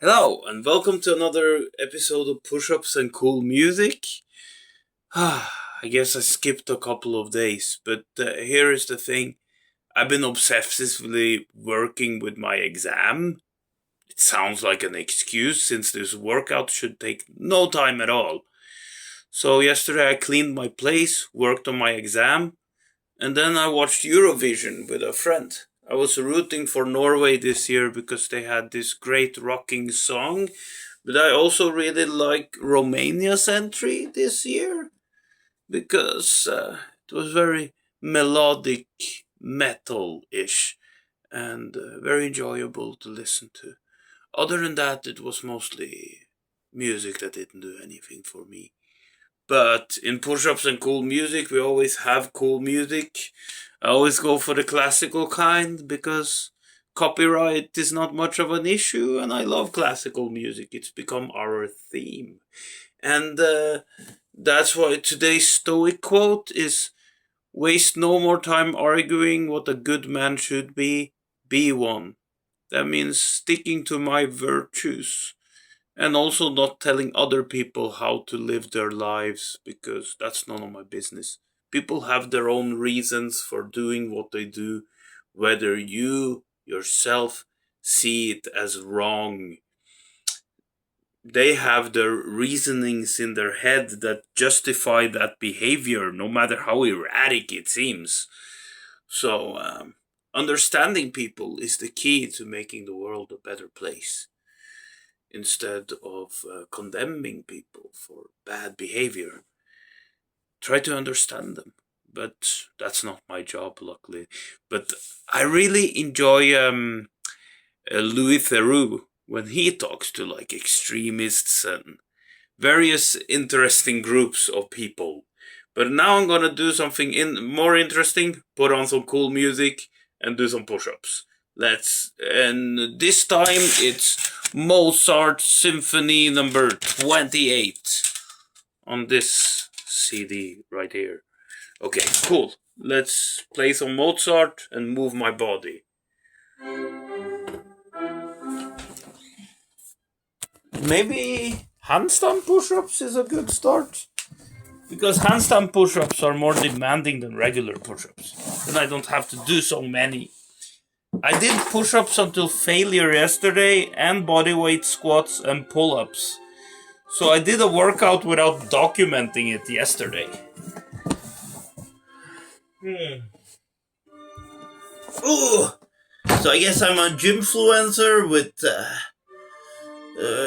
Hello, and welcome to another episode of Push Ups and Cool Music. I guess I skipped a couple of days, but here is the thing. I've been obsessively working with my exam. It sounds like an excuse since this workout should take no time at all. So, yesterday I cleaned my place, worked on my exam, and then I watched Eurovision with a friend. I was rooting for Norway this year because they had this great rocking song, but I also really like Romania's entry this year because it was very melodic, metal-ish, and very enjoyable to listen to. Other than that, it was mostly music that didn't do anything for me. But in push-ups and cool music, we always have cool music. I always go for the classical kind because copyright is not much of an issue, and I love classical music. It's become our theme. And that's why today's Stoic quote is waste no more time arguing what a good man should be one. That means sticking to my virtues and also not telling other people how to live their lives because that's none of my business. People have their own reasons for doing what they do, whether you yourself see it as wrong. They have their reasonings in their head that justify that behavior, no matter how erratic it seems. So, understanding people is the key to making the world a better place instead of condemning people for bad behavior. Try to understand them. But that's not my job, luckily. But I really enjoy Louis Theroux when he talks to like extremists and various interesting groups of people. But now I'm gonna do something more interesting, put on some cool music, and do some push-ups. And this time it's Mozart Symphony number 28 on this CD right here. Okay, cool. Let's play some Mozart and move my body. Maybe handstand push-ups is a good start. Because handstand push-ups are more demanding than regular push-ups. Then I don't have to do so many. I did push-ups until failure yesterday, and bodyweight squats and pull-ups. So I did a workout without documenting it yesterday. Ooh. So I guess I'm a gymfluencer with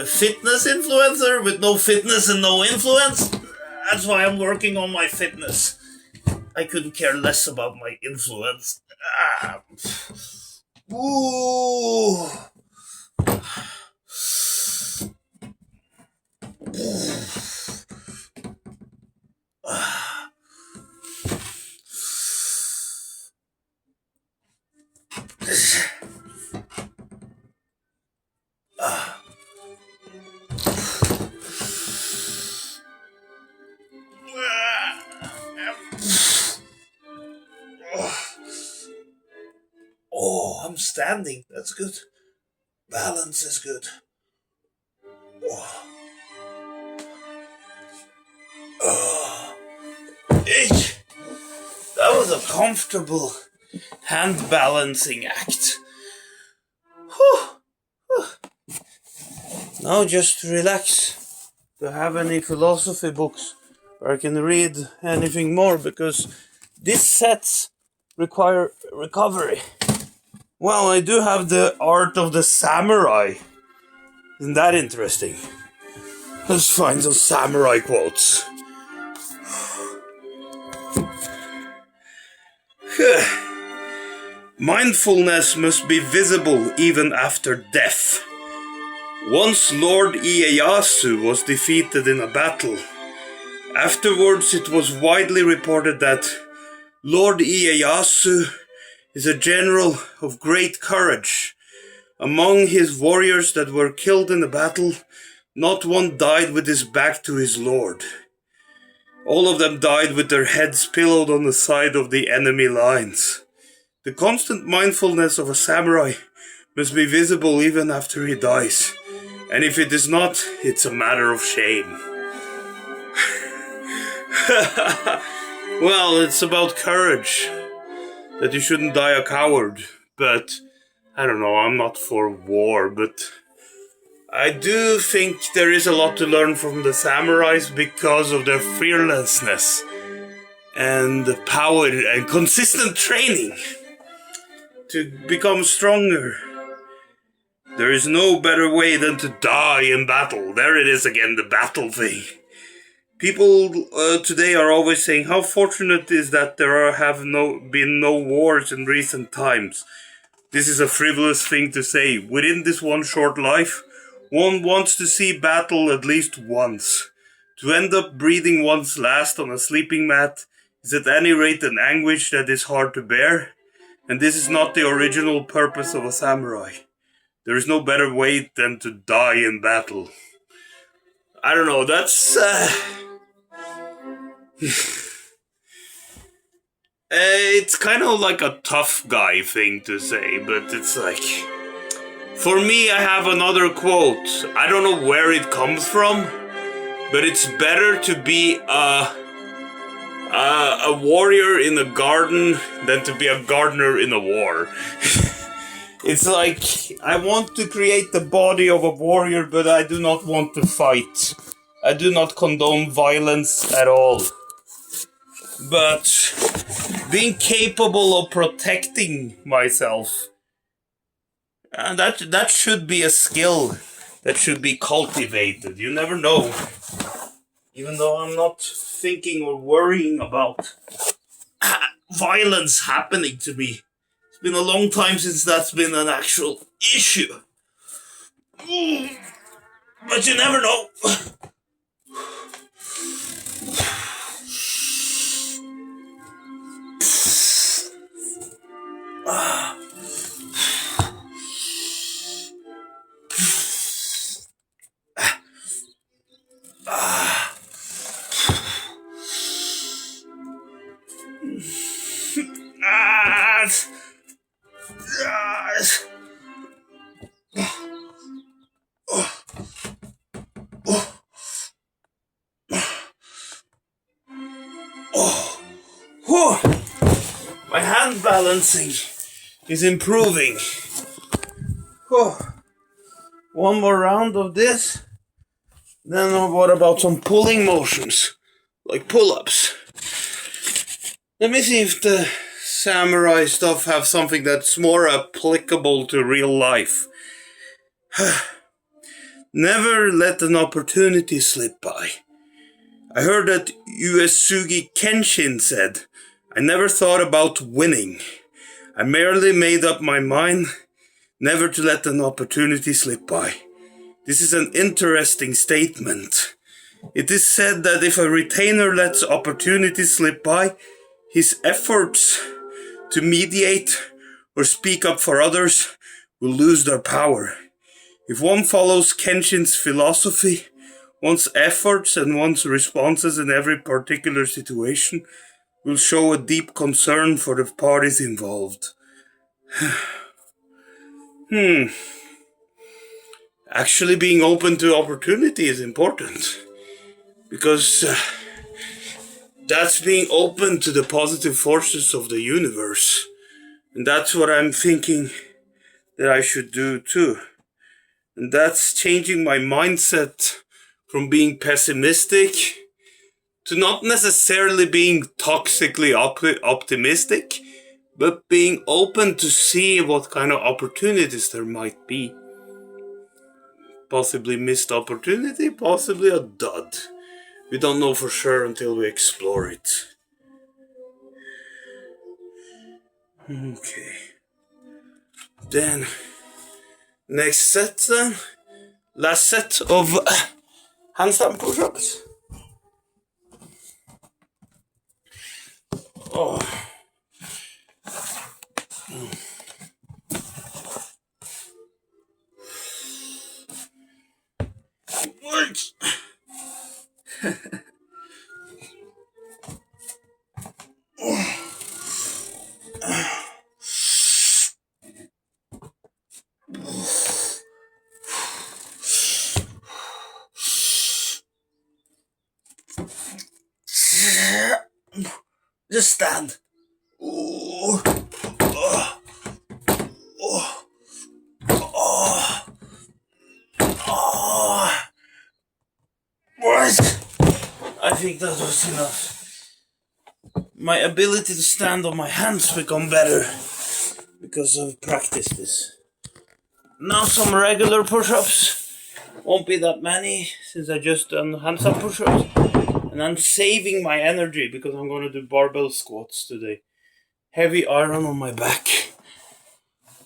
fitness influencer with no fitness and no influence. That's why I'm working on my fitness. I couldn't care less about my influence. Ooh. Oh, I'm standing. That's good. Balance is good. That was a comfortable hand balancing act. Now just relax. Do you have any philosophy books where I can read anything more? Because these sets require recovery. Well, I do have the Art of the Samurai. Isn't that interesting? Let's find some samurai quotes. Mindfulness must be visible even after death. Once Lord Ieyasu was defeated in a battle. Afterwards, it was widely reported that Lord Ieyasu is a general of great courage. Among his warriors that were killed in the battle, not one died with his back to his lord. All of them died with their heads pillowed on the side of the enemy lines. The constant mindfulness of a samurai must be visible even after he dies. And if it is not, it's a matter of shame. Well, it's about courage. That you shouldn't die a coward. But, I don't know, I'm not for war, but I do think there is a lot to learn from the samurais because of their fearlessness and the power and consistent training to become stronger. There is no better way than to die in battle. There it is again, the battle thing. People today are always saying how fortunate is that there have been no wars in recent times. This is a frivolous thing to say. Within this one short life, one wants to see battle at least once. To end up breathing one's last on a sleeping mat is at any rate an anguish that is hard to bear, and this is not the original purpose of a samurai. There is no better way than to die in battle. I don't know, that's... it's kind of like a tough guy thing to say, but it's like... For me, I have another quote. I don't know where it comes from, but it's better to be a warrior in a garden than to be a gardener in a war. It's like, I want to create the body of a warrior, but I do not want to fight. I do not condone violence at all. But being capable of protecting myself, that should be a skill that should be cultivated. You never know. Even though I'm not thinking or worrying about violence happening to me. It's been a long time since that's been an actual issue. But you never know. My hand balancing is improving. One more round of this. Then what about some pulling motions? Like pull-ups. Let me see if the samurai stuff have something that's more applicable to real life. Never let an opportunity slip by. I heard that Uesugi Kenshin said, I never thought about winning. I merely made up my mind never to let an opportunity slip by. This is an interesting statement. It is said that if a retainer lets opportunities slip by, his efforts to mediate or speak up for others will lose their power. If one follows Kenshin's philosophy, one's efforts and one's responses in every particular situation will show a deep concern for the parties involved. Actually being open to opportunity is important. Because that's being open to the positive forces of the universe. And that's what I'm thinking that I should do too. And that's changing my mindset from being pessimistic to not necessarily being toxically optimistic, but being open to see what kind of opportunities there might be. Possibly missed opportunity, possibly a dud. We don't know for sure until we explore it. Okay. Then, next set then. Last set of handstand push-ups. Oh. Works. Just stand. Ooh. Oh. Oh. Oh. Oh. Right. I think that was enough. My ability to stand on my hands become better because I've practiced this. Now some regular push-ups. Won't be that many since I just done handstand push-ups. And I'm saving my energy because I'm going to do barbell squats today. Heavy iron on my back.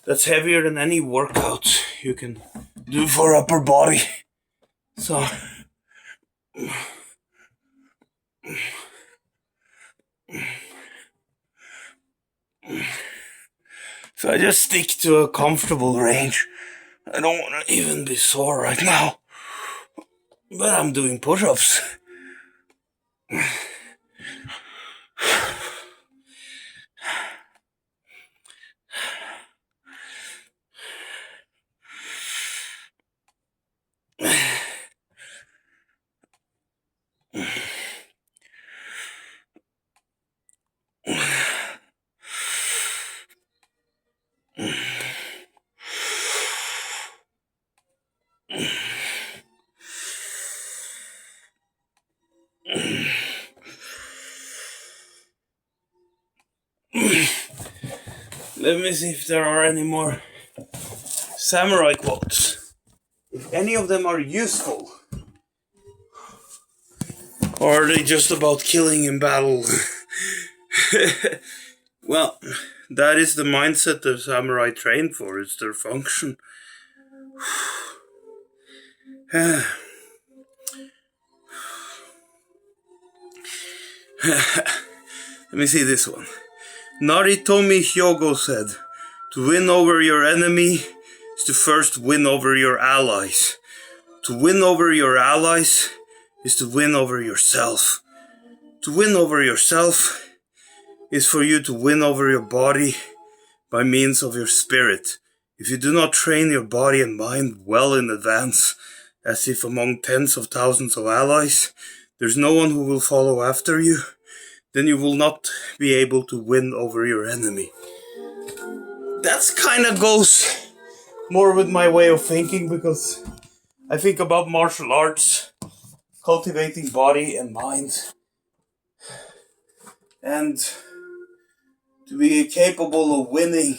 That's heavier than any workout you can do for upper body. So I just stick to a comfortable range. I don't want to even be sore right now. But I'm doing push-ups. Let me see if there are any more samurai quotes. If any of them are useful. Or are they just about killing in battle? Well, that is the mindset the samurai train for. It's their function. Let me see this one. Naritomi Hyogo said, "To win over your enemy is to first win over your allies. To win over your allies is to win over yourself. To win over yourself is for you to win over your body by means of your spirit. If you do not train your body and mind well in advance, as if among tens of thousands of allies, there's no one who will follow after you, then you will not be able to win over your enemy." That's kind of goes more with my way of thinking, because I think about martial arts, cultivating body and mind, and to be capable of winning